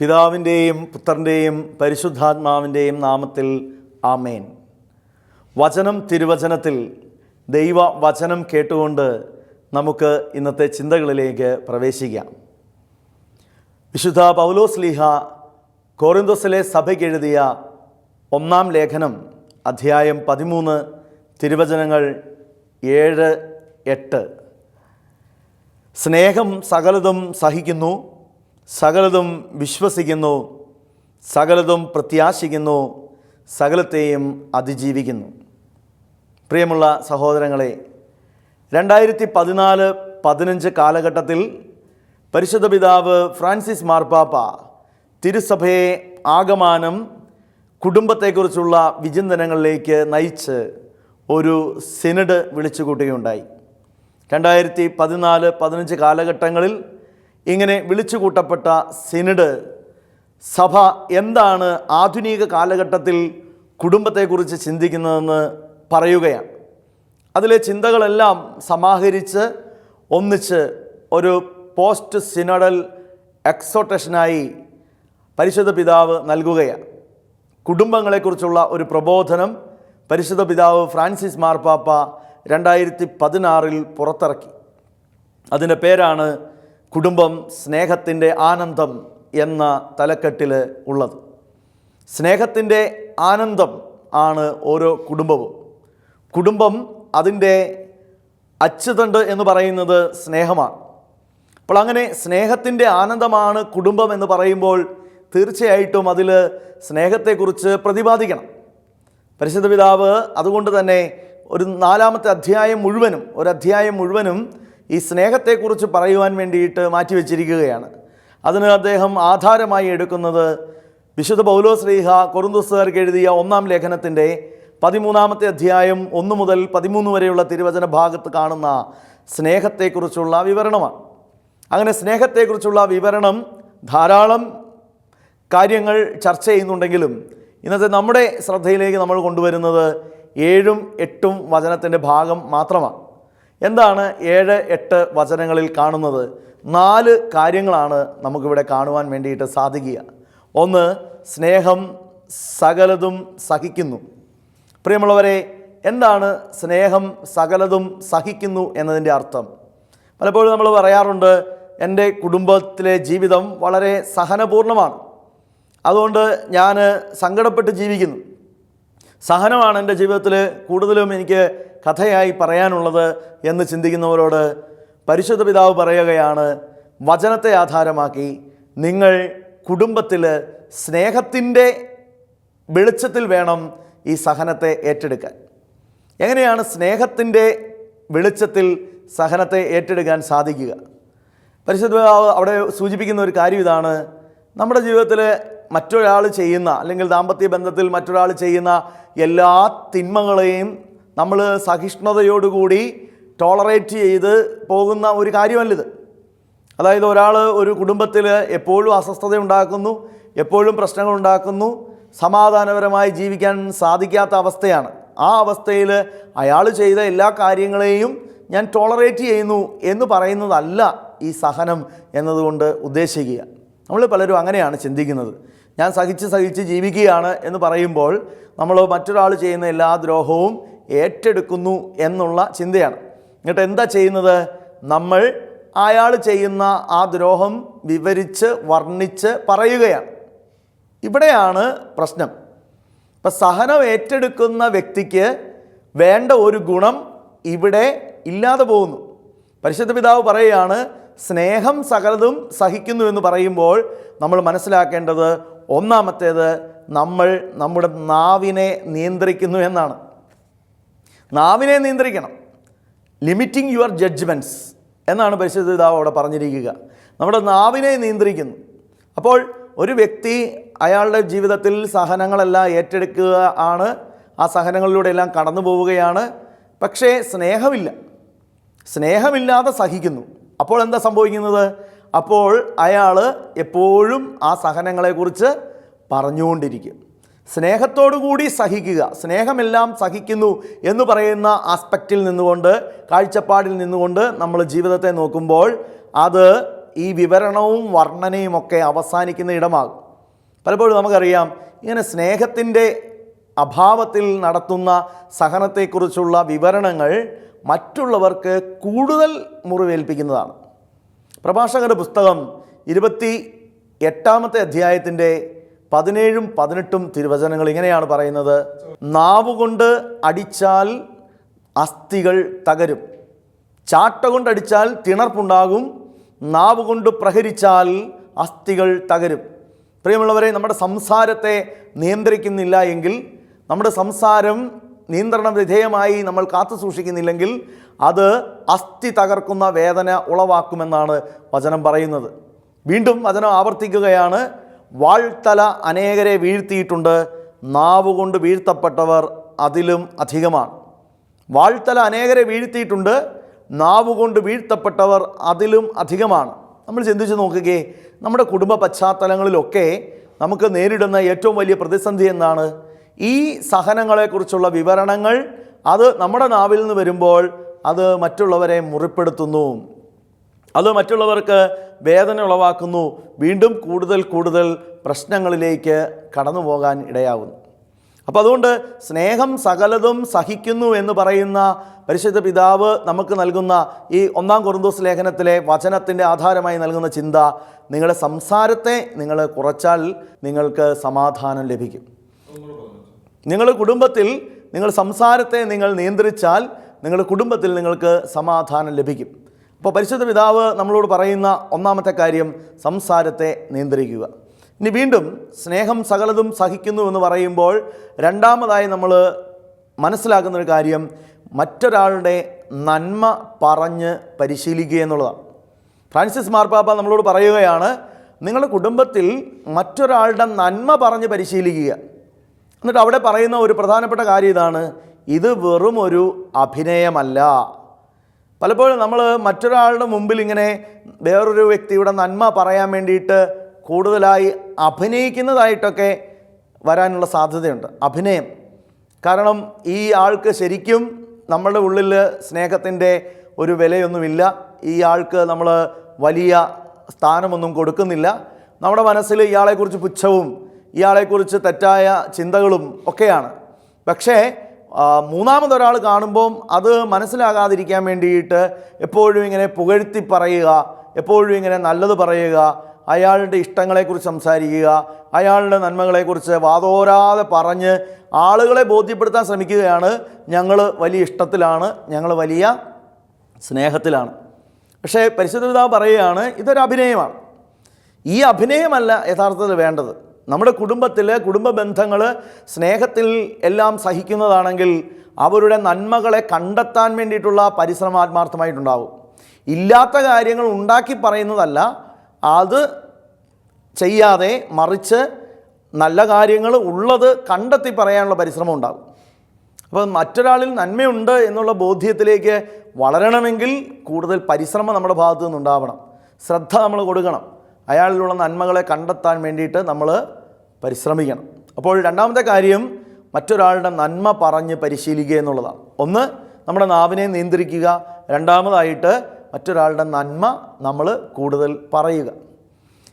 പിതാവിൻ്റെയും പുത്രൻ്റെയും പരിശുദ്ധാത്മാവിൻ്റെയും നാമത്തിൽ ആമേൻ. വചനം തിരുവചനത്തിൽ ദൈവവചനം കേട്ടുകൊണ്ട് നമുക്ക് ഇന്നത്തെ ചിന്തകളിലേക്ക് പ്രവേശിക്കാം. വിശുദ്ധ പൗലോസ്ലീഹ കൊറിന്തോസിലെ സഭയ്ക്ക് എഴുതിയ 1-ാം ലേഖനം അധ്യായം 13 തിരുവചനങ്ങൾ 7-8. സ്നേഹം സകലതും സഹിക്കുന്നു, സകലതും വിശ്വസിക്കുന്നു, സകലതും പ്രത്യാശിക്കുന്നു, സകലത്തെയും അതിജീവിക്കുന്നു. പ്രിയമുള്ള സഹോദരങ്ങളെ, 2014-15 കാലഘട്ടത്തിൽ പരിശുദ്ധ പിതാവ് ഫ്രാൻസിസ് മാർപ്പാപ്പ തിരുസഭയെ ആകമാനം കുടുംബത്തെക്കുറിച്ചുള്ള വിചിന്തനങ്ങളിലേക്ക് നയിച്ച് ഒരു സിനഡ് വിളിച്ചുകൂട്ടുകയുണ്ടായി. 2014-15 കാലഘട്ടങ്ങളിൽ ഇങ്ങനെ വിളിച്ചുകൂട്ടപ്പെട്ട സിനഡ് സഭ എന്താണ് ആധുനിക കാലഘട്ടത്തിൽ കുടുംബത്തെക്കുറിച്ച് ചിന്തിക്കുന്നതെന്ന് പറയുകയാണ്. അതിലെ ചിന്തകളെല്ലാം സമാഹരിച്ച് ഒന്നിച്ച് ഒരു പോസ്റ്റ് സിനഡൽ എക്സോട്ടേഷനായി പരിശുദ്ധ പിതാവ് നൽകുകയാണ്. കുടുംബങ്ങളെക്കുറിച്ചുള്ള ഒരു പ്രബോധനം പരിശുദ്ധ പിതാവ് ഫ്രാൻസിസ് മാർപ്പാപ്പ 2016 പുറത്തിറക്കി. അതിൻ്റെ പേരാണ് കുടുംബം സ്നേഹത്തിൻ്റെ ആനന്ദം എന്ന തലക്കെട്ടിൽ ഉള്ളത്. സ്നേഹത്തിൻ്റെ ആനന്ദം ആണ് ഓരോ കുടുംബവും. കുടുംബം അതിൻ്റെ അച്ചുതണ്ട് എന്ന് പറയുന്നത് സ്നേഹമാണ്. അപ്പോൾ അങ്ങനെ സ്നേഹത്തിൻ്റെ ആനന്ദമാണ് കുടുംബം എന്ന് പറയുമ്പോൾ തീർച്ചയായിട്ടും അതിൽ സ്നേഹത്തെക്കുറിച്ച് പ്രതിപാദിക്കണം. പരിശുദ്ധ പിതാവ് അതുകൊണ്ട് തന്നെ ഒരു 4-ാമത്തെ അധ്യായം മുഴുവനും ഈ സ്നേഹത്തെക്കുറിച്ച് പറയുവാൻ വേണ്ടിയിട്ട് മാറ്റിവെച്ചിരിക്കുകയാണ്. അതിന് അദ്ദേഹം ആധാരമായി എടുക്കുന്നത് വിശുദ്ധ പൗലോസ്ലീഹ കൊറിന്തോസുകാർക്ക് എഴുതിയ 1-ാം ലേഖനത്തിൻ്റെ 13-ാമത്തെ അധ്യായം 1 മുതൽ 13 വരെയുള്ള തിരുവചന ഭാഗത്ത് കാണുന്ന സ്നേഹത്തെക്കുറിച്ചുള്ള വിവരണമാണ്. അങ്ങനെ സ്നേഹത്തെക്കുറിച്ചുള്ള വിവരണം ധാരാളം കാര്യങ്ങൾ ചർച്ച ചെയ്യുന്നുണ്ടെങ്കിലും ഇന്നത്തെ നമ്മുടെ ശ്രദ്ധയിലേക്ക് നമ്മൾ കൊണ്ടുവരുന്നത് 7-8 വചനത്തിൻ്റെ ഭാഗം മാത്രമാണ്. എന്താണ് 7-8 വചനങ്ങളിൽ കാണുന്നത്? 4 കാര്യങ്ങളാണ് നമുക്കിവിടെ കാണുവാൻ വേണ്ടിയിട്ട് സാധിക്കുക. ഒന്ന്, സ്നേഹം സകലതും സഹിക്കുന്നു. പ്രിയമുള്ളവരെ, എന്താണ് സ്നേഹം സകലതും സഹിക്കുന്നു എന്നതിൻ്റെ അർത്ഥം? പലപ്പോഴും നമ്മൾ പറയാറുണ്ട്, എൻ്റെ കുടുംബത്തിലെ ജീവിതം വളരെ സഹനപൂർണ്ണമാണ്, അതുകൊണ്ട് ഞാൻ സങ്കടപ്പെട്ട് ജീവിക്കുന്നു. സഹനമാണ് എൻ്റെ ജീവിതത്തിൽ കൂടുതലും എനിക്ക് കഥയായി പറയാനുള്ളത് എന്ന് ചിന്തിക്കുന്നവരോട് പരിശുദ്ധ പിതാവ് പറയുകയാണ്, വചനത്തെ ആധാരമാക്കി നിങ്ങൾ കുടുംബത്തിൽ സ്നേഹത്തിൻ്റെ വെളിച്ചത്തിൽ വേണം ഈ സഹനത്തെ ഏറ്റെടുക്കാൻ. എങ്ങനെയാണ് സ്നേഹത്തിൻ്റെ വെളിച്ചത്തിൽ സഹനത്തെ ഏറ്റെടുക്കാൻ സാധിക്കുക? പരിശുദ്ധ പിതാവ് അവിടെ സൂചിപ്പിക്കുന്ന ഒരു കാര്യം ഇതാണ്. നമ്മുടെ ജീവിതത്തിൽ മറ്റൊരാൾ ചെയ്യുന്ന, അല്ലെങ്കിൽ ദാമ്പത്യ ബന്ധത്തിൽ മറ്റൊരാൾ ചെയ്യുന്ന എല്ലാ തിന്മകളെയും നമ്മൾ സഹിഷ്ണുതയോടുകൂടി ടോളറേറ്റ് ചെയ്ത് പോകുന്ന ഒരു കാര്യമല്ലിത്. അതായത് ഒരാൾ ഒരു കുടുംബത്തിൽ എപ്പോഴും അസ്വസ്ഥത ഉണ്ടാക്കുന്നു, എപ്പോഴും പ്രശ്നങ്ങൾ ഉണ്ടാക്കുന്നു, സമാധാനപരമായി ജീവിക്കാൻ സാധിക്കാത്ത അവസ്ഥയാണ്. ആ അവസ്ഥയിൽ അയാൾ ചെയ്ത എല്ലാ കാര്യങ്ങളെയും ഞാൻ ടോളറേറ്റ് ചെയ്യുന്നു എന്ന് പറയുന്നതല്ല ഈ സഹനം എന്നതുകൊണ്ട് ഉദ്ദേശിക്കുക. നമ്മൾ പലരും അങ്ങനെയാണ് ചിന്തിക്കുന്നത്. ഞാൻ സഹിച്ച് ജീവിക്കുകയാണ് എന്ന് പറയുമ്പോൾ നമ്മൾ മറ്റൊരാൾ ചെയ്യുന്ന എല്ലാ ദ്രോഹവും ഏറ്റെടുക്കുന്നു എന്നുള്ള ചിന്തയാണ്. എന്നിട്ട് എന്താ ചെയ്യുന്നത്? നമ്മൾ അയാൾ ചെയ്യുന്ന ആ ദ്രോഹം വിവരിച്ച് വർണ്ണിച്ച് പറയുകയാണ്. ഇവിടെയാണ് പ്രശ്നം. ഇപ്പം സഹനം ഏറ്റെടുക്കുന്ന വ്യക്തിക്ക് വേണ്ട ഒരു ഗുണം ഇവിടെ ഇല്ലാതെ പോകുന്നു. പരിശുദ്ധ പിതാവ് പറയുകയാണ്, സ്നേഹം സകലതും സഹിക്കുന്നു എന്ന് പറയുമ്പോൾ നമ്മൾ മനസ്സിലാക്കേണ്ടത് ഒന്നാമത്തേത്, നമ്മൾ നമ്മുടെ നാവിനെ നിയന്ത്രിക്കുന്നു എന്നാണ്. നാവിനെ നിയന്ത്രിക്കണം. ലിമിറ്റിംഗ് യുവർ ജഡ്ജ്മെൻറ്റ്സ് എന്നാണ് പരിശുദ്ധ പിതാവ് അവിടെ പറഞ്ഞിരിക്കുക. നമ്മുടെ നാവിനെ നിയന്ത്രിക്കുന്നു. അപ്പോൾ ഒരു വ്യക്തി അയാളുടെ ജീവിതത്തിൽ സഹനങ്ങളെല്ലാം ഏറ്റെടുക്കുക ആണ്, ആ സഹനങ്ങളിലൂടെ എല്ലാം കടന്നു പോവുകയാണ്. പക്ഷേ സ്നേഹമില്ലാതെ സഹിക്കുന്നു. അപ്പോൾ എന്താ സംഭവിക്കുന്നത്? അപ്പോൾ അയാൾ എപ്പോഴും ആ സഹനങ്ങളെക്കുറിച്ച് പറഞ്ഞുകൊണ്ടിരിക്കും. സ്നേഹത്തോടുകൂടി സഹിക്കുക, സ്നേഹമെല്ലാം സഹിക്കുന്നു എന്ന് പറയുന്ന ആസ്പെക്റ്റിൽ നിന്നുകൊണ്ട്, കാഴ്ചപ്പാടിൽ നിന്നുകൊണ്ട് നമ്മൾ ജീവിതത്തെ നോക്കുമ്പോൾ അത് ഈ വിവരണവും വർണ്ണനയും ഒക്കെ അവസാനിക്കുന്ന ഇടമാകും. പലപ്പോഴും നമുക്കറിയാം, ഇങ്ങനെ സ്നേഹത്തിൻ്റെ അഭാവത്തിൽ നടത്തുന്ന സഹനത്തെക്കുറിച്ചുള്ള വിവരണങ്ങൾ മറ്റുള്ളവർക്ക് കൂടുതൽ മുറിവേൽപ്പിക്കുന്നതാണ്. പ്രഭാഷകന്റെ പുസ്തകം 28 അധ്യായത്തിൻ്റെ 17 18 തിരുവചനങ്ങൾ ഇങ്ങനെയാണ് പറയുന്നത്: നാവുകൊണ്ട് അടിച്ചാൽ അസ്ഥികൾ തകരും, ചാട്ട കൊണ്ടടിച്ചാൽ തിണർപ്പുണ്ടാകും, നാവുകൊണ്ട് പ്രഹരിച്ചാൽ അസ്ഥികൾ തകരും. പ്രിയമുള്ളവരെ, നമ്മുടെ സംസാരത്തെ നിയന്ത്രിക്കുന്നില്ല എങ്കിൽ, നമ്മുടെ സംസാരം നിയന്ത്രണ വിധേയമായി നമ്മൾ കാത്തു സൂക്ഷിക്കുന്നില്ലെങ്കിൽ അത് അസ്ഥി തകർക്കുന്ന വേദന ഉളവാക്കുമെന്നാണ് വചനം പറയുന്നത്. വീണ്ടും വചനം ആവർത്തിക്കുകയാണ്: വാൾത്തല അനേകരെ വീഴ്ത്തിയിട്ടുണ്ട്, നാവുകൊണ്ട് വീഴ്ത്തപ്പെട്ടവർ അതിലും അധികമാണ്. വാൾത്തല അനേകരെ വീഴ്ത്തിയിട്ടുണ്ട്, നാവുകൊണ്ട് വീഴ്ത്തപ്പെട്ടവർ അതിലും അധികമാണ്. നമ്മൾ ചിന്തിച്ച് നോക്കുകയെ, നമ്മുടെ കുടുംബ പശ്ചാത്തലങ്ങളിലൊക്കെ നമുക്ക് നേരിടുന്ന ഏറ്റവും വലിയ പ്രതിസന്ധി എന്താണ്? ഈ സഹനങ്ങളെക്കുറിച്ചുള്ള വിവരണങ്ങൾ അത് നമ്മുടെ നാവിൽ നിന്ന് വരുമ്പോൾ അത് മറ്റുള്ളവരെ മുറിപ്പെടുത്തുന്നു, അത് മറ്റുള്ളവർക്ക് വേദന ഉളവാക്കുന്നു, വീണ്ടും കൂടുതൽ കൂടുതൽ പ്രശ്നങ്ങളിലേക്ക് കടന്നു പോകാൻ ഇടയാകുന്നു. അപ്പോൾ അതുകൊണ്ട് സ്നേഹം സകലതും സഹിക്കുന്നു എന്ന് പറയുന്ന പരിശുദ്ധ പിതാവ് നമുക്ക് നൽകുന്ന ഈ 1 കൊരിന്തോസ് ലേഖനത്തിലെ വചനത്തിൻ്റെ ആധാരമായി നൽകുന്ന ചിന്ത: നിങ്ങളുടെ സംസാരത്തെ നിങ്ങൾ കുറച്ചാൽ നിങ്ങൾക്ക് സമാധാനം ലഭിക്കും. നിങ്ങളുടെ കുടുംബത്തിൽ നിങ്ങൾ സംസാരത്തെ നിങ്ങൾ നിയന്ത്രിച്ചാൽ നിങ്ങളുടെ കുടുംബത്തിൽ നിങ്ങൾക്ക് സമാധാനം ലഭിക്കും. അപ്പോൾ പരിശുദ്ധ പിതാവ് നമ്മളോട് പറയുന്ന ഒന്നാമത്തെ കാര്യം സംസാരത്തെ നിയന്ത്രിക്കുക. ഇനി വീണ്ടും സ്നേഹം സകലതും സഹിക്കുന്നു എന്ന് പറയുമ്പോൾ രണ്ടാമതായി നമ്മൾ മനസ്സിലാക്കുന്നൊരു കാര്യം മറ്റൊരാളുടെ നന്മ പറഞ്ഞ് പരിശീലിക്കുക എന്നുള്ളതാണ്. ഫ്രാൻസിസ് മാർപ്പാപ്പ നമ്മളോട് പറയുകയാണ്, നിങ്ങളുടെ കുടുംബത്തിൽ മറ്റൊരാളുടെ നന്മ പറഞ്ഞ് പരിശീലിക്കുക. എന്നിട്ട് അവിടെ പറയുന്ന ഒരു പ്രധാനപ്പെട്ട കാര്യം ഇതാണ്: ഇത് വെറും ഒരു അഭിനയമല്ല. പലപ്പോഴും നമ്മൾ മറ്റൊരാളുടെ മുമ്പിൽ ഇങ്ങനെ വേറൊരു വ്യക്തിയുടെ നന്മ പറയാൻ വേണ്ടിയിട്ട് കൂടുതലായി അഭിനയിക്കുന്നതായിട്ടൊക്കെ വരാനുള്ള സാധ്യതയുണ്ട്. അഭിനയം. കാരണം ഈ ആൾക്ക് ശരിക്കും നമ്മളുടെ ഉള്ളിൽ സ്നേഹത്തിൻ്റെ ഒരു വിലയൊന്നുമില്ല, ഈ ആൾക്ക് നമ്മൾ വലിയ സ്ഥാനമൊന്നും കൊടുക്കുന്നില്ല, നമ്മുടെ മനസ്സിൽ ഇയാളെക്കുറിച്ച് പുച്ഛവും ഇയാളെക്കുറിച്ച് തെറ്റായ ചിന്തകളും ഒക്കെയാണ്. പക്ഷേ മൂന്നാമതൊരാൾ കാണുമ്പം അത് മനസ്സിലാകാതിരിക്കാൻ വേണ്ടിയിട്ട് എപ്പോഴും ഇങ്ങനെ പുകഴ്ത്തി പറയുക, എപ്പോഴും ഇങ്ങനെ നല്ലത് പറയുക, അയാളുടെ ഇഷ്ടങ്ങളെക്കുറിച്ച് സംസാരിക്കുക, അയാളുടെ നന്മകളെക്കുറിച്ച് വാതോരാതെ പറഞ്ഞ് ആളുകളെ ബോധ്യപ്പെടുത്താൻ ശ്രമിക്കുകയാണ്. ഞങ്ങൾ വലിയ ഇഷ്ടത്തിലാണ്, ഞങ്ങൾ വലിയ സ്നേഹത്തിലാണ്. പക്ഷേ പരിശുദ്ധ പിതാവ് പറയുകയാണ്, ഇതൊരു അഭിനയമാണ്. ഈ അഭിനയമല്ല യഥാർത്ഥത്തിൽ വേണ്ടത്. നമ്മുടെ കുടുംബത്തിൽ കുടുംബ ബന്ധങ്ങൾ സ്നേഹത്തിൽ എല്ലാം സഹിക്കുന്നതാണെങ്കിൽ അവരുടെ നന്മകളെ കണ്ടെത്താൻ വേണ്ടിയിട്ടുള്ള പരിശ്രമം ആത്മാർത്ഥമായിട്ടുണ്ടാവും. ഇല്ലാത്ത കാര്യങ്ങൾ ഉണ്ടാക്കി പറയുന്നതല്ല, അത് ചെയ്യാതെ മറിച്ച് നല്ല കാര്യങ്ങൾ ഉള്ളത് കണ്ടെത്തി പറയാനുള്ള പരിശ്രമം ഉണ്ടാകും. അപ്പോൾ മറ്റൊരാളിൽ നന്മയുണ്ട് എന്നുള്ള ബോധ്യത്തിലേക്ക് വളരണമെങ്കിൽ കൂടുതൽ പരിശ്രമം നമ്മുടെ ഭാഗത്തു നിന്നുണ്ടാവണം, ശ്രദ്ധ നമ്മൾ കൊടുക്കണം, അയാളിലുള്ള നന്മകളെ കണ്ടെത്താൻ വേണ്ടിയിട്ട് നമ്മൾ പരിശ്രമിക്കണം. അപ്പോൾ രണ്ടാമത്തെ കാര്യം മറ്റൊരാളുടെ നന്മ പറഞ്ഞ് പരിശീലിക്കുക എന്നുള്ളതാണ്. ഒന്ന്, നമ്മുടെ നാവിനെ നിയന്ത്രിക്കുക. രണ്ടാമതായിട്ട് മറ്റൊരാളുടെ നന്മ നമ്മൾ കൂടുതൽ പറയുക.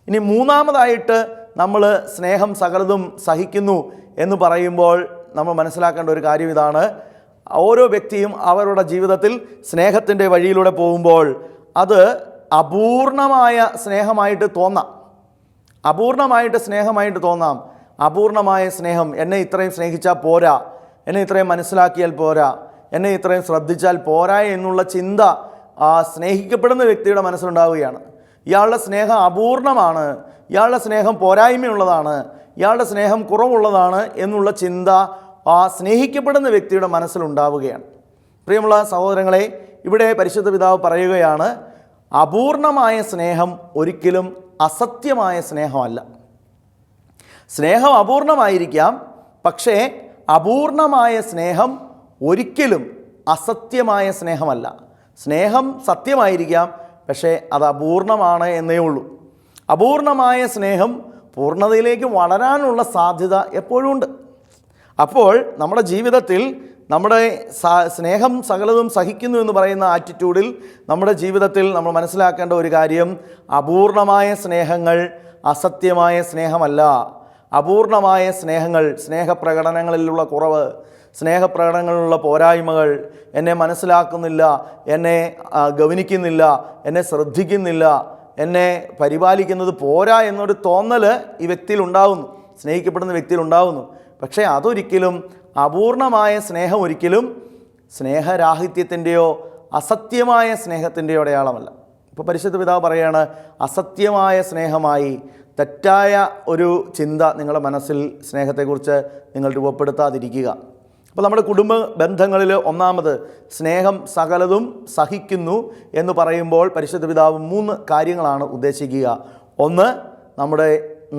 ഇനി മൂന്നാമതായിട്ട് നമ്മൾ സ്നേഹം സകലതും സഹിക്കുന്നു എന്ന് പറയുമ്പോൾ നമ്മൾ മനസ്സിലാക്കേണ്ട ഒരു കാര്യം ഇതാണ്: ഓരോ വ്യക്തിയും അവരുടെ ജീവിതത്തിൽ സ്നേഹത്തിൻ്റെ വഴിയിലൂടെ പോകുമ്പോൾ അത് അപൂർണമായ സ്നേഹമായിട്ട് തോന്നാം, അപൂർണമായിട്ട് സ്നേഹമായിട്ട് തോന്നാം. അപൂർണമായ സ്നേഹം, എന്നെ ഇത്രയും സ്നേഹിച്ചാൽ പോരാ, എന്നെ ഇത്രയും മനസ്സിലാക്കിയാൽ പോരാ, എന്നെ ഇത്രയും ശ്രദ്ധിച്ചാൽ പോരാ എന്നുള്ള ചിന്ത ആ സ്നേഹിക്കപ്പെടുന്ന വ്യക്തിയുടെ മനസ്സിലുണ്ടാവുകയാണ്. ഇയാളുടെ സ്നേഹം അപൂർണമാണ്, ഇയാളുടെ സ്നേഹം പോരായ്മയുള്ളതാണ്, ഇയാളുടെ സ്നേഹം കുറവുള്ളതാണ് എന്നുള്ള ചിന്ത ആ സ്നേഹിക്കപ്പെടുന്ന വ്യക്തിയുടെ മനസ്സിലുണ്ടാവുകയാണ്. പ്രിയമുള്ള സഹോദരങ്ങളെ, ഇവിടെ പരിശുദ്ധ പിതാവ് പറയുകയാണ്, അപൂർണമായ സ്നേഹം ഒരിക്കലും അസത്യമായ സ്നേഹമല്ല. സ്നേഹം അപൂർണമായിരിക്കാം, പക്ഷേ അപൂർണമായ സ്നേഹം ഒരിക്കലും അസത്യമായ സ്നേഹമല്ല. സ്നേഹം സത്യമായിരിക്കാം, പക്ഷേ അത് അപൂർണമാണ് എന്നേ ഉള്ളൂ. അപൂർണമായ സ്നേഹം പൂർണ്ണതയിലേക്ക് വളരാനുള്ള സാധ്യത എപ്പോഴും ഉണ്ട്. അപ്പോൾ നമ്മുടെ ജീവിതത്തിൽ നമ്മുടെ സ്നേഹം സകലതും സഹിക്കുന്നു എന്ന് പറയുന്ന ആറ്റിറ്റ്യൂഡിൽ നമ്മുടെ ജീവിതത്തിൽ നമ്മൾ മനസ്സിലാക്കേണ്ട ഒരു കാര്യം, അപൂർണമായ സ്നേഹങ്ങൾ അസത്യമായ സ്നേഹമല്ല. അപൂർണമായ സ്നേഹങ്ങൾ, സ്നേഹപ്രകടനങ്ങളിലുള്ള കുറവ്, സ്നേഹപ്രകടനങ്ങളിലുള്ള പോരായ്മകൾ, എന്നെ മനസ്സിലാക്കുന്നില്ല, എന്നെ ഗവനിക്കുന്നില്ല, എന്നെ ശ്രദ്ധിക്കുന്നില്ല, എന്നെ പരിപാലിക്കുന്നത് പോരാ എന്നൊരു തോന്നൽ ഈ വ്യക്തിയിൽ ഉണ്ടാകുന്നു, സ്നേഹിക്കപ്പെടുന്ന വ്യക്തിയിൽ ഉണ്ടാകുന്നു. പക്ഷേ അതൊരിക്കലും അപൂർണമായ സ്നേഹം ഒരിക്കലും സ്നേഹരാഹിത്യത്തിൻ്റെയോ അസത്യമായ സ്നേഹത്തിൻ്റെയോ അടയാളമല്ല. ഇപ്പോൾ പരിശുദ്ധ പിതാവ് പറയുകയാണ്, അസത്യമായ സ്നേഹമായി തെറ്റായ ഒരു ചിന്ത നിങ്ങളുടെ മനസ്സിൽ സ്നേഹത്തെക്കുറിച്ച് നിങ്ങൾ രൂപപ്പെടുത്താതിരിക്കുക. അപ്പോൾ നമ്മുടെ കുടുംബ ബന്ധങ്ങളിൽ ഒന്നാമത് സ്നേഹം സകലതും സഹിക്കുന്നു എന്ന് പറയുമ്പോൾ പരിശുദ്ധ പിതാവ് 3 കാര്യങ്ങളാണ് ഉദ്ദേശിക്കുക. ഒന്ന്, നമ്മുടെ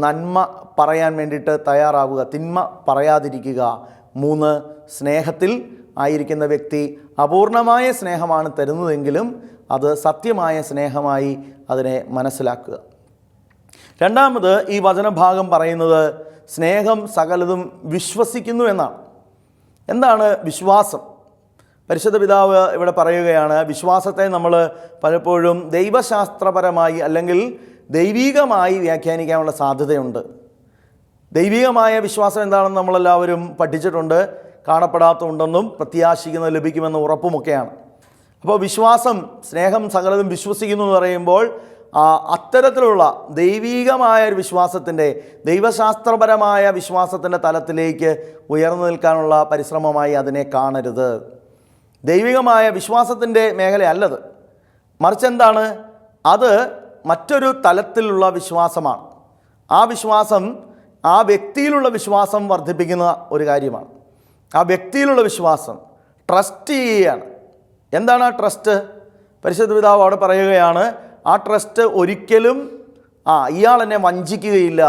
നന്മ പറയാൻ വേണ്ടിയിട്ട് തയ്യാറാവുക, തിന്മ പറയാതിരിക്കുക. 3, സ്നേഹത്തിൽ ആയിരിക്കുന്ന വ്യക്തി അപൂർണമായ സ്നേഹമാണ് തരുന്നതെങ്കിലും അത് സത്യമായ സ്നേഹമായി അതിനെ മനസ്സിലാക്കുക. രണ്ടാമത്, ഈ വചനഭാഗം പറയുന്നത് സ്നേഹം സകലതും വിശ്വസിക്കുന്നു എന്നാണ്. എന്താണ് വിശ്വാസം? പരിശുദ്ധ പിതാവ് ഇവിടെ പറയുകയാണ്, വിശ്വാസത്തെ നമ്മൾ പലപ്പോഴും ദൈവശാസ്ത്രപരമായി അല്ലെങ്കിൽ ദൈവികമായി വ്യാഖ്യാനിക്കാനുള്ള സാധ്യതയുണ്ട്. ദൈവികമായ വിശ്വാസം എന്താണെന്ന് നമ്മളെല്ലാവരും പഠിച്ചിട്ടുണ്ട്. കാണപ്പെടാത്തതുണ്ടെന്നും പ്രത്യാശിക്കുന്നത് ലഭിക്കുമെന്ന ഉറപ്പുമൊക്കെയാണ്. അപ്പോൾ വിശ്വാസം, സ്നേഹം സകലതും വിശ്വസിക്കുന്നു എന്ന് പറയുമ്പോൾ അത്തരത്തിലുള്ള ദൈവികമായ ഒരു വിശ്വാസത്തിൻ്റെ, ദൈവശാസ്ത്രപരമായ വിശ്വാസത്തിൻ്റെ തലത്തിലേക്ക് ഉയർന്നു നിൽക്കാനുള്ള പരിശ്രമമായി അതിനെ കാണരുത്. ദൈവികമായ വിശ്വാസത്തിൻ്റെ മേഖലയല്ലത്, മറിച്ച് എന്താണ്, അത് മറ്റൊരു തലത്തിലുള്ള വിശ്വാസമാണ്. ആ വിശ്വാസം ആ വ്യക്തിയിലുള്ള വിശ്വാസം വർദ്ധിപ്പിക്കുന്ന ഒരു കാര്യമാണ്. ആ വ്യക്തിയിലുള്ള വിശ്വാസം ട്രസ്റ്റ് ചെയ്യുകയാണ്. എന്താണ് ആ ട്രസ്റ്റ്? പരിശുദ്ധ പിതാവ് അവിടെ പറയുകയാണ്, ആ ട്രസ്റ്റ് ഒരിക്കലും ഇയാൾ എന്നെ വഞ്ചിക്കുകയില്ല,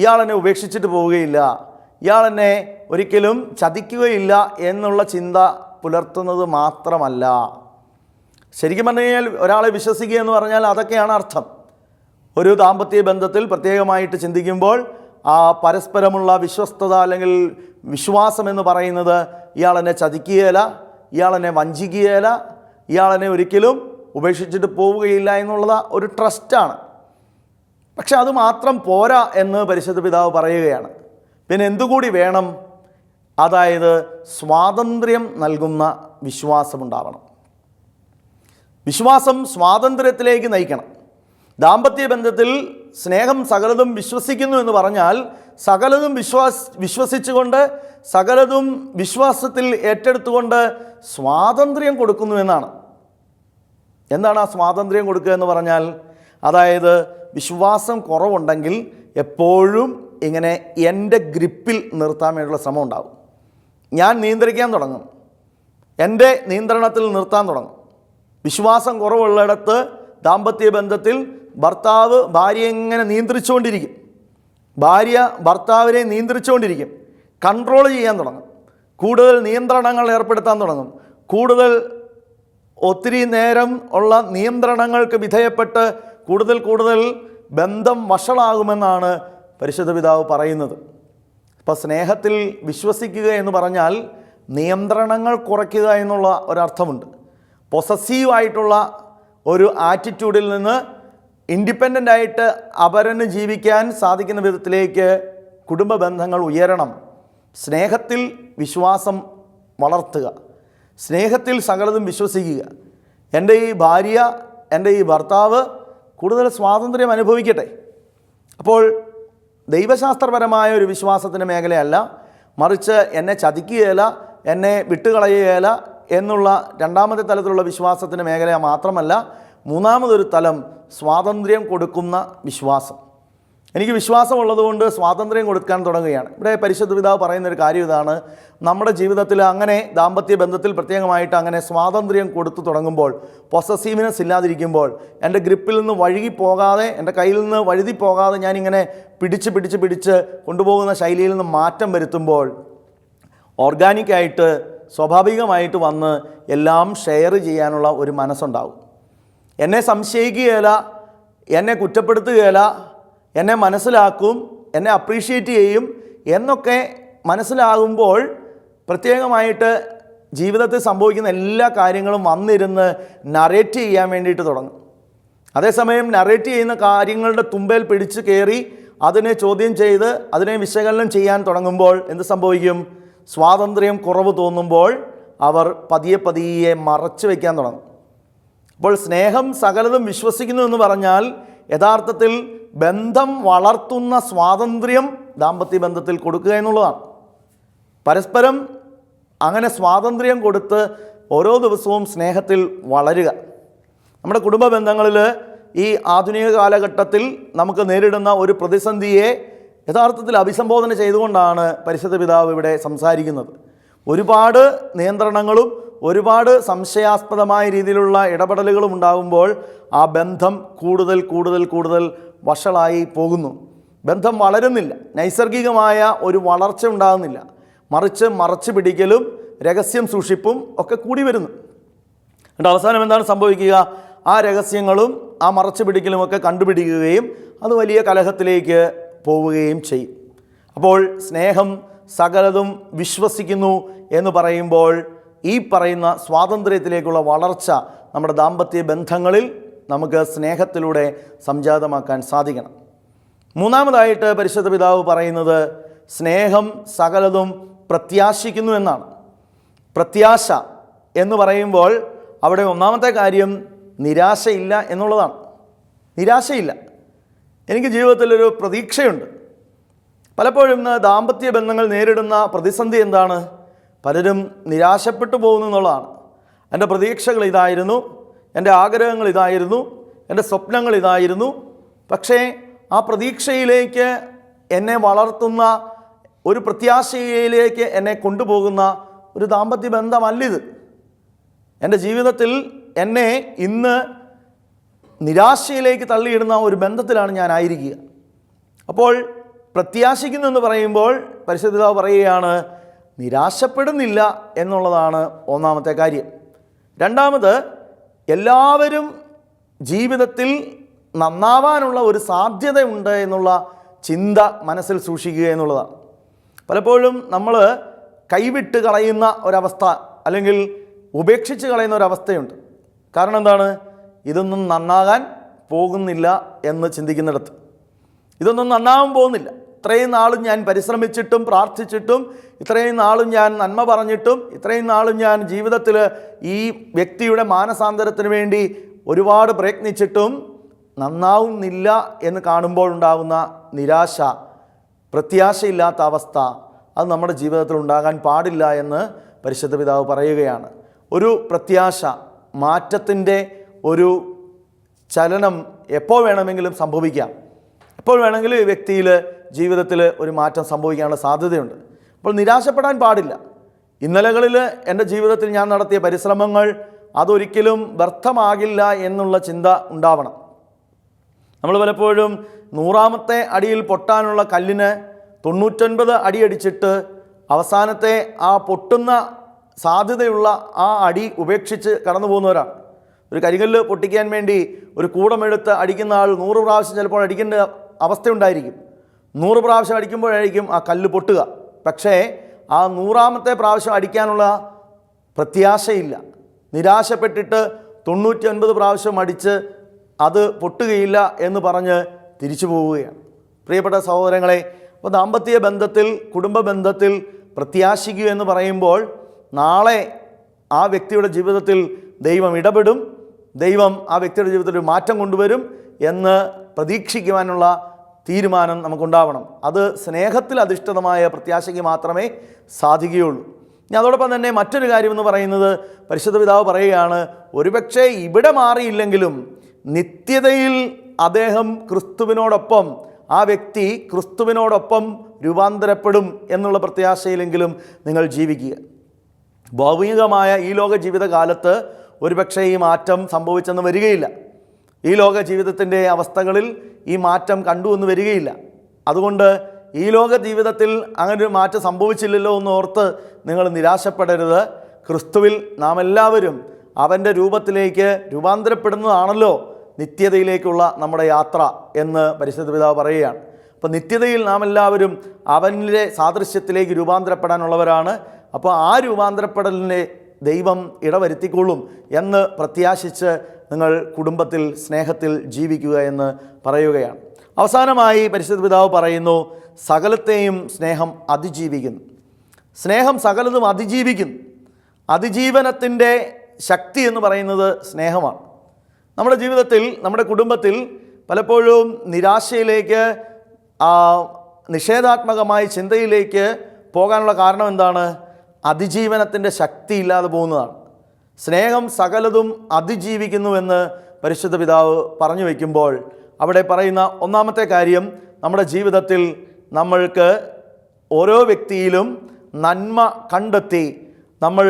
ഇയാൾ എന്നെ ഉപേക്ഷിച്ചിട്ട് പോവുകയില്ല, ഇയാൾ എന്നെ ഒരിക്കലും ചതിക്കുകയില്ല എന്നുള്ള ചിന്ത പുലർത്തുന്നത് മാത്രമല്ല. ശരിക്കും പറഞ്ഞു കഴിഞ്ഞാൽ ഒരാളെ വിശ്വസിക്കുക എന്ന് പറഞ്ഞാൽ അതൊക്കെയാണ് അർത്ഥം. ഒരു ദാമ്പത്യ ബന്ധത്തിൽ പ്രത്യേകമായിട്ട് ചിന്തിക്കുമ്പോൾ ആ പരസ്പരമുള്ള വിശ്വസ്തത അല്ലെങ്കിൽ വിശ്വാസം എന്ന് പറയുന്നത് ഇയാൾ എന്നെ ചതിക്കുകയില്ല, ഇയാൾ എന്നെ വഞ്ചിക്കുകയില്ല, ഇയാൾ എന്നെ ഒരിക്കലും ഉപേക്ഷിച്ചിട്ട് പോവുകയില്ല എന്നുള്ള ഒരു ട്രസ്റ്റാണ്. പക്ഷെ അത് മാത്രം പോരാ എന്ന് പരിശുദ്ധ പിതാവ് പറയുകയാണ്. പിന്നെ എന്തുകൂടി വേണം? അതായത് സ്വാതന്ത്ര്യം നൽകുന്ന വിശ്വാസമുണ്ടാവണം. വിശ്വാസം സ്വാതന്ത്ര്യത്തിലേക്ക് നയിക്കണം. ദാമ്പത്യ ബന്ധത്തിൽ സ്നേഹം സകലതും വിശ്വസിക്കുന്നു എന്ന് പറഞ്ഞാൽ സകലതും വിശ്വസിച്ചുകൊണ്ട് സകലതും വിശ്വാസത്തിൽ ഏറ്റെടുത്തുകൊണ്ട് സ്വാതന്ത്ര്യം കൊടുക്കുന്നു എന്നാണ്. എന്താണ് ആ സ്വാതന്ത്ര്യം കൊടുക്കുക എന്ന് പറഞ്ഞാൽ? അതായത് വിശ്വാസം കുറവുണ്ടെങ്കിൽ എപ്പോഴും ഇങ്ങനെ എൻ്റെ ഗ്രിപ്പിൽ നിർത്താൻ വേണ്ടിയുള്ള ശ്രമം ഉണ്ടാകും. ഞാൻ നിയന്ത്രിക്കാൻ തുടങ്ങും, എൻ്റെ നിയന്ത്രണത്തിൽ നിർത്താൻ തുടങ്ങും. വിശ്വാസം കുറവുള്ളിടത്ത് ദാമ്പത്യ ബന്ധത്തിൽ ഭർത്താവ് ഭാര്യയെ എങ്ങനെ നിയന്ത്രിച്ചുകൊണ്ടിരിക്കും, ഭാര്യ ഭർത്താവിനെ നിയന്ത്രിച്ചുകൊണ്ടിരിക്കും, കൺട്രോൾ ചെയ്യാൻ തുടങ്ങും, കൂടുതൽ നിയന്ത്രണങ്ങൾ ഏർപ്പെടുത്താൻ തുടങ്ങും, കൂടുതൽ ഒത്തിരി നേരം ഉള്ള നിയന്ത്രണങ്ങൾക്ക് വിധേയപ്പെട്ട് കൂടുതൽ ബന്ധം വഷളാകുമെന്നാണ് പരിശുദ്ധ പിതാവ് പറയുന്നത്. അപ്പോൾ സ്നേഹത്തിൽ വിശ്വസിക്കുക എന്ന് പറഞ്ഞാൽ നിയന്ത്രണങ്ങൾ കുറയ്ക്കുക എന്നുള്ള ഒരർത്ഥമുണ്ട്. പൊസസീവായിട്ടുള്ള ഒരു ആറ്റിറ്റ്യൂഡിൽ നിന്ന് ഇൻഡിപെൻഡൻ്റ് ആയിട്ട് അപരന് ജീവിക്കാൻ സാധിക്കുന്ന വിധത്തിലേക്ക് കുടുംബ ബന്ധങ്ങൾ ഉയരണം. സ്നേഹത്തിൽ വിശ്വാസം വളർത്തുക, സ്നേഹത്തിൽ സകലതും വിശ്വസിക്കുക. എൻ്റെ ഈ ഭാര്യ, എൻ്റെ ഈ ഭർത്താവ് കൂടുതൽ സ്വാതന്ത്ര്യം അനുഭവിക്കട്ടെ. അപ്പോൾ ദൈവശാസ്ത്രപരമായ ഒരു വിശ്വാസത്തിൻ്റെ മേഖലയല്ല, മറിച്ച് എന്നെ ചതിക്കുകയില്ല, എന്നെ വിട്ടുകളയുകയില്ല എന്നുള്ള രണ്ടാമത്തെ തലത്തിലുള്ള വിശ്വാസത്തിൻ്റെ മേഖല മാത്രമല്ല, മൂന്നാമതൊരു തലം സ്വാതന്ത്ര്യം കൊടുക്കുന്ന വിശ്വാസം. എനിക്ക് വിശ്വാസമുള്ളതുകൊണ്ട് സ്വാതന്ത്ര്യം കൊടുക്കാൻ തുടങ്ങുകയാണ്. ഇവിടെ പരിശുദ്ധ പിതാവ് പറയുന്നൊരു കാര്യം ഇതാണ്, നമ്മുടെ ജീവിതത്തിൽ അങ്ങനെ ദാമ്പത്യ ബന്ധത്തിൽ പ്രത്യേകമായിട്ട് അങ്ങനെ സ്വാതന്ത്ര്യം കൊടുത്തു തുടങ്ങുമ്പോൾ, പൊസസീവ്നെസ് ഇല്ലാതിരിക്കുമ്പോൾ, എൻ്റെ ഗ്രിപ്പിൽ നിന്ന് വഴുകിപ്പോകാതെ, എൻ്റെ കയ്യിൽ നിന്ന് വഴുതി പോകാതെ ഞാനിങ്ങനെ പിടിച്ച് കൊണ്ടുപോകുന്ന ശൈലിയിൽ നിന്ന് മാറ്റം വരുത്തുമ്പോൾ ഓർഗാനിക്കായിട്ട് സ്വാഭാവികമായിട്ട് വന്ന് എല്ലാം ഷെയർ ചെയ്യാനുള്ള ഒരു മനസ്സുണ്ടാവും. എന്നെ സംശയിക്കുകയില്ല, എന്നെ കുറ്റപ്പെടുത്തുകയില്ല, എന്നെ മനസ്സിലാക്കും, എന്നെ അപ്രീഷിയേറ്റ് ചെയ്യും എന്നൊക്കെ മനസ്സിലാകുമ്പോൾ പ്രത്യേകമായിട്ട് ജീവിതത്തിൽ സംഭവിക്കുന്ന എല്ലാ കാര്യങ്ങളും വന്നിരുന്ന് നറേറ്റ് ചെയ്യാൻ വേണ്ടിയിട്ട് തുടങ്ങും. അതേസമയം നറേറ്റ് ചെയ്യുന്ന കാര്യങ്ങളുടെ തുമ്പേൽ പിടിച്ച് കയറി അതിനെ ചോദ്യം ചെയ്ത് അതിനെ വിശകലനം ചെയ്യാൻ തുടങ്ങുമ്പോൾ എന്ത് സംഭവിക്കും? സ്വാതന്ത്ര്യം കുറവ് തോന്നുമ്പോൾ അവർ പതിയെ പതിയെ മറച്ചു വയ്ക്കാൻ തുടങ്ങും. അപ്പോൾ സ്നേഹം സകലതും വിശ്വസിക്കുന്നു എന്ന് പറഞ്ഞാൽ യഥാർത്ഥത്തിൽ ബന്ധം വളർത്തുന്ന സ്വാതന്ത്ര്യം ദാമ്പത്യ ബന്ധത്തിൽ കൊടുക്കുക എന്നുള്ളതാണ്. പരസ്പരം അങ്ങനെ സ്വാതന്ത്ര്യം കൊടുത്ത് ഓരോ ദിവസവും സ്നേഹത്തിൽ വളരുക. നമ്മുടെ കുടുംബ ബന്ധങ്ങളിൽ ഈ ആധുനിക കാലഘട്ടത്തിൽ നമുക്ക് നേരിടുന്ന ഒരു പ്രതിസന്ധിയെ യഥാർത്ഥത്തിൽ അഭിസംബോധന ചെയ്തുകൊണ്ടാണ് പരിശുദ്ധ പിതാവ് ഇവിടെ സംസാരിക്കുന്നത്. ഒരുപാട് നിയന്ത്രണങ്ങളും ഒരുപാട് സംശയാസ്പദമായ രീതിയിലുള്ള ഇടപെടലുകളും ഉണ്ടാകുമ്പോൾ ആ ബന്ധം കൂടുതൽ കൂടുതൽ കൂടുതൽ വഷളായി പോകുന്നു. ബന്ധം വളരുന്നില്ല, നൈസർഗികമായ ഒരു വളർച്ച ഉണ്ടാകുന്നില്ല. മറിച്ച് പിടിക്കലും രഹസ്യം സൂക്ഷിപ്പും ഒക്കെ കൂടി വരുന്നു. എന്നിട്ട് അവസാനം എന്താണ് സംഭവിക്കുക? ആ രഹസ്യങ്ങളും ആ മറച്ചു പിടിക്കലും ഒക്കെ കണ്ടുപിടിക്കുകയും അത് വലിയ കലഹത്തിലേക്ക് പോവുകയും ചെയ്യും. അപ്പോൾ സ്നേഹം സകലതും വിശ്വസിക്കുന്നു എന്ന് പറയുമ്പോൾ ഈ പറയുന്ന സ്വാതന്ത്ര്യത്തിലേക്കുള്ള വളർച്ച നമ്മുടെ ദാമ്പത്യ ബന്ധങ്ങളിൽ നമുക്ക് സ്നേഹത്തിലൂടെ സംജാതമാക്കാൻ സാധിക്കണം. മൂന്നാമതായിട്ട് പരിശുദ്ധ പിതാവ് പറയുന്നത് സ്നേഹം സകലതും പ്രത്യാശിക്കുന്നു എന്നാണ്. പ്രത്യാശ എന്ന് പറയുമ്പോൾ അവിടെ ഒന്നാമത്തെ കാര്യം നിരാശയില്ല എന്നുള്ളതാണ്. നിരാശയില്ല. എനിക്ക് ജീവിതത്തിലൊരു പ്രതീക്ഷയുണ്ട്. പലപ്പോഴും ദാമ്പത്യ ബന്ധങ്ങൾ നേരിടുന്ന പ്രതിസന്ധി എന്താണ്? പലരും നിരാശപ്പെട്ടു പോകുന്നു എന്നുള്ളതാണ്. എൻ്റെ പ്രതീക്ഷകൾ ഇതായിരുന്നു, എൻ്റെ ആഗ്രഹങ്ങൾ ഇതായിരുന്നു, എൻ്റെ സ്വപ്നങ്ങൾ ഇതായിരുന്നു. പക്ഷേ ആ പ്രതീക്ഷയിലേക്ക് എന്നെ വളർത്തുന്ന ഒരു പ്രത്യാശയിലേക്ക് എന്നെ കൊണ്ടുപോകുന്ന ഒരു ദാമ്പത്യ ബന്ധമല്ലിത്. എൻ്റെ ജീവിതത്തിൽ എന്നെ ഇന്ന് നിരാശയിലേക്ക് തള്ളിയിടുന്ന ഒരു ബന്ധത്തിലാണ് ഞാൻ ആയിരിക്കുക. അപ്പോൾ പ്രത്യാശിക്കുന്നു എന്ന് പറയുമ്പോൾ പരിശുദ്ധ പിതാവ് പറയുകയാണ് നിരാശപ്പെടുന്നില്ല എന്നുള്ളതാണ് ഒന്നാമത്തെ കാര്യം. രണ്ടാമത് എല്ലാവരും ജീവിതത്തിൽ നന്നാവാനുള്ള ഒരു സാധ്യതയുണ്ട് എന്നുള്ള ചിന്ത മനസ്സിൽ സൂക്ഷിക്കുക എന്നുള്ളതാണ്. പലപ്പോഴും നമ്മൾ കൈവിട്ട് കളയുന്ന ഒരവസ്ഥ അല്ലെങ്കിൽ ഉപേക്ഷിച്ച് കളയുന്ന ഒരവസ്ഥയുണ്ട്. കാരണം എന്താണ്? ഇതൊന്നും നന്നാകാൻ പോകുന്നില്ല എന്ന് ചിന്തിക്കുന്നിടത്ത് ഇതൊന്നും നന്നാവാൻ പോകുന്നില്ല. ഇത്രയും നാളും ഞാൻ പരിശ്രമിച്ചിട്ടും പ്രാർത്ഥിച്ചിട്ടും ഇത്രയും നാളും ഞാൻ നന്മ പറഞ്ഞിട്ടും ഇത്രയും നാളും ഞാൻ ജീവിതത്തിൽ ഈ വ്യക്തിയുടെ മാനസാന്തരത്തിന് വേണ്ടി ഒരുപാട് പ്രയത്നിച്ചിട്ടും നന്നാവുന്നില്ല എന്ന് കാണുമ്പോൾ ഉണ്ടാകുന്ന നിരാശ, പ്രത്യാശയില്ലാത്ത അവസ്ഥ, അത് നമ്മുടെ ജീവിതത്തിൽ ഉണ്ടാകാൻ പാടില്ല എന്ന് പരിശുദ്ധ പിതാവ് പറയുകയാണ്. ഒരു പ്രത്യാശ, മാറ്റത്തിൻ്റെ ഒരു ചലനം എപ്പോൾ വേണമെങ്കിലും സംഭവിക്കാം. എപ്പോൾ വേണമെങ്കിലും ഈ വ്യക്തിയിൽ ജീവിതത്തിൽ ഒരു മാറ്റം സംഭവിക്കാനുള്ള സാധ്യതയുണ്ട്. അപ്പോൾ നിരാശപ്പെടാൻ പാടില്ല. ഇന്നലകളിൽ എൻ്റെ ജീവിതത്തിൽ ഞാൻ നടത്തിയ പരിശ്രമങ്ങൾ അതൊരിക്കലും വ്യർത്ഥമാകില്ല എന്നുള്ള ചിന്ത ഉണ്ടാവണം. നമ്മൾ പലപ്പോഴും 100ാമത്തെ അടിയിൽ പൊട്ടാനുള്ള കല്ലിന് 99 അടി അടിച്ചിട്ട് അവസാനത്തെ ആ പൊട്ടുന്ന സാധ്യതയുള്ള ആ അടി ഉപേക്ഷിച്ച് കടന്നു പോകുന്നവരാണ്. ഒരു കരികല്ല് പൊട്ടിക്കാൻ വേണ്ടി ഒരു കൂടമെടുത്ത് അടിക്കുന്ന ആൾ 100 പ്രാവശ്യം ചിലപ്പോൾ അടിക്കേണ്ട അവസ്ഥയുണ്ടായിരിക്കും. 100 പ്രാവശ്യം അടിക്കുമ്പോഴായിരിക്കും ആ കല്ല് പൊട്ടുക. പക്ഷേ ആ 100ാമത്തെ പ്രാവശ്യം അടിക്കാനുള്ള പ്രത്യാശയില്ല. നിരാശപ്പെട്ടിട്ട് 99 പ്രാവശ്യം അടിച്ച് അത് പൊട്ടുകയില്ല എന്ന് പറഞ്ഞ് തിരിച്ചു പോവുകയാണ്. പ്രിയപ്പെട്ട സഹോദരങ്ങളെ, അപ്പോൾ ദാമ്പത്യ ബന്ധത്തിൽ, കുടുംബ ബന്ധത്തിൽ പ്രത്യാശിക്കുക എന്ന് പറയുമ്പോൾ നാളെ ആ വ്യക്തിയുടെ ജീവിതത്തിൽ ദൈവം ഇടപെടും, ദൈവം ആ വ്യക്തിയുടെ ജീവിതത്തിൽ ഒരു മാറ്റം കൊണ്ടുവരും എന്ന് പ്രതീക്ഷിക്കുവാനുള്ള തീരുമാനം നമുക്കുണ്ടാവണം. അത് സ്നേഹത്തിൽ അധിഷ്ഠിതമായ പ്രത്യാശയ്ക്ക് മാത്രമേ സാധിക്കുകയുള്ളൂ. ഇനി അതോടൊപ്പം തന്നെ മറ്റൊരു കാര്യമെന്ന് പറയുന്നത് പരിശുദ്ധ പിതാവ് പറയുകയാണ്, ഒരുപക്ഷെ ഇവിടെ മാറിയില്ലെങ്കിലും നിത്യതയിൽ അദ്ദേഹം ക്രിസ്തുവിനോടൊപ്പം, ആ വ്യക്തി ക്രിസ്തുവിനോടൊപ്പം രൂപാന്തരപ്പെടും എന്നുള്ള പ്രത്യാശയിലെങ്കിലും നിങ്ങൾ ജീവിക്കുക. ഭൗമികമായ ഈ ലോക ജീവിതകാലത്ത് ഒരുപക്ഷെ ഈ മാറ്റം സംഭവിച്ചെന്ന് വരികയില്ല. ഈ ലോക ജീവിതത്തിൻ്റെ അവസ്ഥകളിൽ ഈ മാറ്റം കണ്ടുവെന്ന് വരികയില്ല. അതുകൊണ്ട് ഈ ലോക ജീവിതത്തിൽ അങ്ങനെ ഒരു മാറ്റം സംഭവിച്ചില്ലല്ലോ എന്ന് ഓർത്ത് നിങ്ങൾ നിരാശപ്പെടരുത്. ക്രിസ്തുവിൽ നാം എല്ലാവരും അവൻ്റെ രൂപത്തിലേക്ക് രൂപാന്തരപ്പെടുന്നതാണല്ലോ നിത്യതയിലേക്കുള്ള നമ്മുടെ യാത്ര എന്ന് പരിശുദ്ധ പിതാവ് പറയുകയാണ്. അപ്പോൾ നിത്യതയിൽ നാം എല്ലാവരും അവൻ്റെ സാദൃശ്യത്തിലേക്ക് രൂപാന്തരപ്പെടാനുള്ളവരാണ്. അപ്പോൾ ആ രൂപാന്തരപ്പെടലിനെ ദൈവം ഇടവരുത്തിക്കൊള്ളും എന്ന് പ്രത്യാശിച്ച് നിങ്ങൾ കുടുംബത്തിൽ സ്നേഹത്തിൽ ജീവിക്കുക എന്ന് പറയുകയാണ്. അവസാനമായി പരിശുദ്ധ പിതാവ് പറയുന്നു, സകലത്തെയും സ്നേഹം അതിജീവിക്കുന്നു. സ്നേഹം സകലതും അതിജീവിക്കുന്നു. അതിജീവനത്തിൻ്റെ ശക്തി എന്ന് പറയുന്നത് സ്നേഹമാണ്. നമ്മുടെ ജീവിതത്തിൽ, നമ്മുടെ കുടുംബത്തിൽ പലപ്പോഴും നിരാശയിലേക്ക്, നിഷേധാത്മകമായ ചിന്തയിലേക്ക് പോകാനുള്ള കാരണം എന്താണ്? അതിജീവനത്തിൻ്റെ ശക്തി ഇല്ലാതെ പോകുന്നതാണ്. സ്നേഹം സകലതും അതിജീവിക്കുന്നുവെന്ന് പരിശുദ്ധ പിതാവ് പറഞ്ഞു വയ്ക്കുമ്പോൾ അവിടെ പറയുന്ന ഒന്നാമത്തെ കാര്യം, നമ്മുടെ ജീവിതത്തിൽ നമ്മൾക്ക് ഓരോ വ്യക്തിയിലും നന്മ കണ്ടെത്തി നമ്മൾ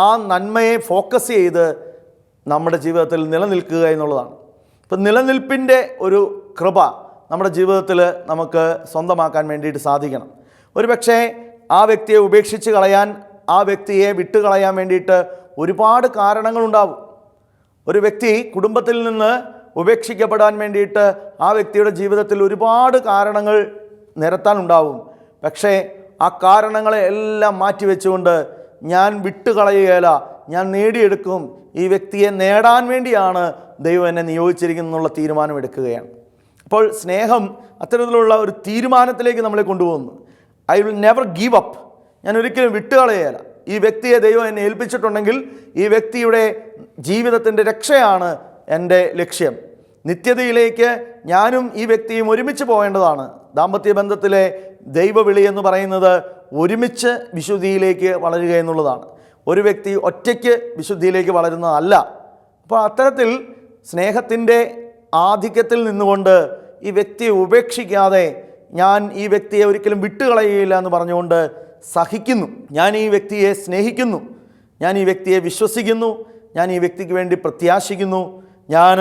ആ നന്മയെ ഫോക്കസ് ചെയ്ത് നമ്മുടെ ജീവിതത്തിൽ നിലനിൽക്കുക എന്നുള്ളതാണ്. ഇപ്പം നിലനിൽപ്പിൻ്റെ ഒരു കൃപ നമ്മുടെ ജീവിതത്തിൽ നമുക്ക് സ്വന്തമാക്കാൻ വേണ്ടിയിട്ട് സാധിക്കണം. ഒരുപക്ഷെ ആ വ്യക്തിയെ ഉപേക്ഷിച്ച് കളയാൻ, ആ വ്യക്തിയെ വിട്ടുകളയാൻ വേണ്ടിയിട്ട് ഒരുപാട് കാരണങ്ങളുണ്ടാവും. ഒരു വ്യക്തി കുടുംബത്തിൽ നിന്ന് ഉപേക്ഷിക്കപ്പെടാൻ വേണ്ടിയിട്ട് ആ വ്യക്തിയുടെ ജീവിതത്തിൽ ഒരുപാട് കാരണങ്ങൾ നിരത്താനുണ്ടാവും. പക്ഷേ ആ കാരണങ്ങളെ എല്ലാം മാറ്റിവെച്ചുകൊണ്ട് ഞാൻ വിട്ടുകളയുകയില്ല, ഞാൻ നേടിയെടുക്കും, ഈ വ്യക്തിയെ നേടാൻ വേണ്ടിയാണ് ദൈവം എന്നെ നിയോഗിച്ചിരിക്കുന്നുള്ള തീരുമാനമെടുക്കുകയാണ്. അപ്പോൾ സ്നേഹം അത്തരത്തിലുള്ള ഒരു തീരുമാനത്തിലേക്ക് നമ്മളെ കൊണ്ടുപോകുന്നു. I will never give up, ഞാൻ ഒരിക്കലും വിട്ടുകളയുകയില്ല. ഈ വ്യക്തിയെ ദൈവം എന്നെ ഏൽപ്പിച്ചിട്ടുണ്ടെങ്കിൽ ഈ വ്യക്തിയുടെ ജീവിതത്തിൻ്റെ രക്ഷയാണ് എൻ്റെ ലക്ഷ്യം. നിത്യതയിലേക്ക് ഞാനും ഈ വ്യക്തിയും ഒരുമിച്ച് പോകേണ്ടതാണ്. ദാമ്പത്യ ബന്ധത്തിലെ ദൈവവിളി എന്ന് പറയുന്നത് ഒരുമിച്ച് വിശുദ്ധിയിലേക്ക് വളരുക എന്നുള്ളതാണ്. ഒരു വ്യക്തി ഒറ്റയ്ക്ക് വിശുദ്ധിയിലേക്ക് വളരുന്നതല്ല. അപ്പോൾ അത്തരത്തിൽ സ്നേഹത്തിൻ്റെ ആധിക്യത്തിൽ നിന്നുകൊണ്ട് ഈ വ്യക്തിയെ ഉപേക്ഷിക്കാതെ ഞാൻ ഈ വ്യക്തിയെ ഒരിക്കലും വിട്ടുകളയുകയില്ല എന്ന് പറഞ്ഞുകൊണ്ട് സഹിക്കുന്നു. ഞാൻ ഈ വ്യക്തിയെ സ്നേഹിക്കുന്നു, ഞാൻ ഈ വ്യക്തിയെ വിശ്വസിക്കുന്നു, ഞാൻ ഈ വ്യക്തിക്ക് വേണ്ടി പ്രത്യാശിക്കുന്നു, ഞാൻ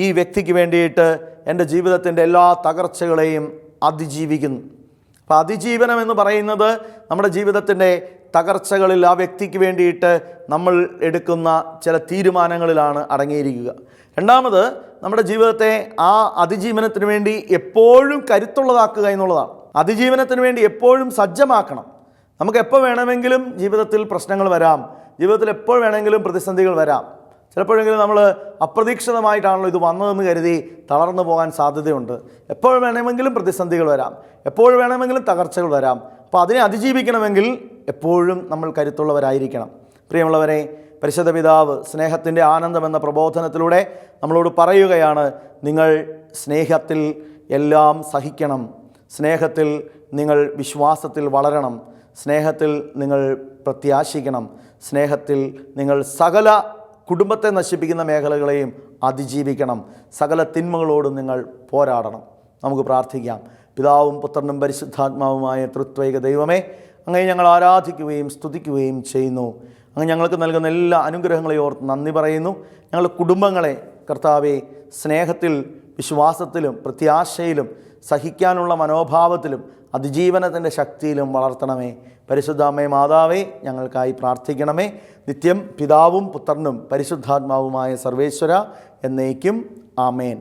ഈ വ്യക്തിക്ക് വേണ്ടിയിട്ട് എൻ്റെ ജീവിതത്തിൻ്റെ എല്ലാ തകർച്ചകളെയും അതിജീവിക്കുന്നു. അപ്പോൾ അതിജീവനം എന്ന് പറയുന്നത് നമ്മുടെ ജീവിതത്തിൻ്റെ തകർച്ചകളിൽ ആ വ്യക്തിക്ക് വേണ്ടിയിട്ട് നമ്മൾ എടുക്കുന്ന ചില തീരുമാനങ്ങളിലാണ് അടങ്ങിയിരിക്കുക. രണ്ടാമത്, നമ്മുടെ ജീവിതത്തെ ആ അതിജീവനത്തിന് വേണ്ടി എപ്പോഴും കരുത്തുള്ളതാക്കുക എന്നുള്ളതാണ്. അതിജീവനത്തിന് വേണ്ടി എപ്പോഴും സജ്ജമാക്കണം. നമുക്ക് എപ്പോൾ വേണമെങ്കിലും ജീവിതത്തിൽ പ്രശ്നങ്ങൾ വരാം, ജീവിതത്തിൽ എപ്പോൾ വേണമെങ്കിലും പ്രതിസന്ധികൾ വരാം. ചിലപ്പോഴെങ്കിലും നമ്മൾ അപ്രതീക്ഷിതമായിട്ടാണല്ലോ ഇത് വന്നതെന്ന് കരുതി തളർന്നു പോകാൻ സാധ്യതയുണ്ട്. എപ്പോൾ വേണമെങ്കിലും പ്രതിസന്ധികൾ വരാം, എപ്പോൾ വേണമെങ്കിലും തകർച്ചകൾ വരാം. അപ്പോൾ അതിനെ അതിജീവിക്കണമെങ്കിൽ എപ്പോഴും നമ്മൾ കരുത്തുള്ളവരായിരിക്കണം. പ്രിയമുള്ളവരെ, പരിശുദ്ധ പിതാവ് സ്നേഹത്തിൻ്റെ ആനന്ദം എന്ന പ്രബോധനത്തിലൂടെ നമ്മളോട് പറയുകയാണ്, നിങ്ങൾ സ്നേഹത്തിൽ എല്ലാം സഹിക്കണം, സ്നേഹത്തിൽ നിങ്ങൾ വിശ്വാസത്തിൽ വളരണം, സ്നേഹത്തിൽ നിങ്ങൾ പ്രത്യാശിക്കണം, സ്നേഹത്തിൽ നിങ്ങൾ സകല കുടുംബത്തെ നശിപ്പിക്കുന്ന മേഖലകളെയും അതിജീവിക്കണം, സകല തിന്മകളോടും നിങ്ങൾ പോരാടണം. നമുക്ക് പ്രാർത്ഥിക്കാം. പിതാവും പുത്രനും പരിശുദ്ധാത്മാവുമായ ത്രിത്വൈക ദൈവമേ, അങ്ങനെ ഞങ്ങൾ ആരാധിക്കുകയും സ്തുതിക്കുകയും ചെയ്യുന്നു. അങ്ങ് ഞങ്ങൾക്ക് നൽകുന്ന എല്ലാ അനുഗ്രഹങ്ങളെയും ഓർത്ത് നന്ദി പറയുന്നു. ഞങ്ങളുടെ കുടുംബങ്ങളെ കർത്താവെ സ്നേഹത്തിൽ, വിശ്വാസത്തിലും പ്രത്യാശയിലും സഹിക്കാനുള്ള മനോഭാവത്തിലും അതിജീവനത്തിൻ്റെ ശക്തിയിലും വളർത്തണമേ. പരിശുദ്ധ അമ്മേ മാതാവേ, ഞങ്ങൾക്കായി പ്രാർത്ഥിക്കണമേ. നിത്യം പിതാവും പുത്രനും പരിശുദ്ധാത്മാവുമായ സർവേശ്വര എന്നേക്കും ആമേൻ.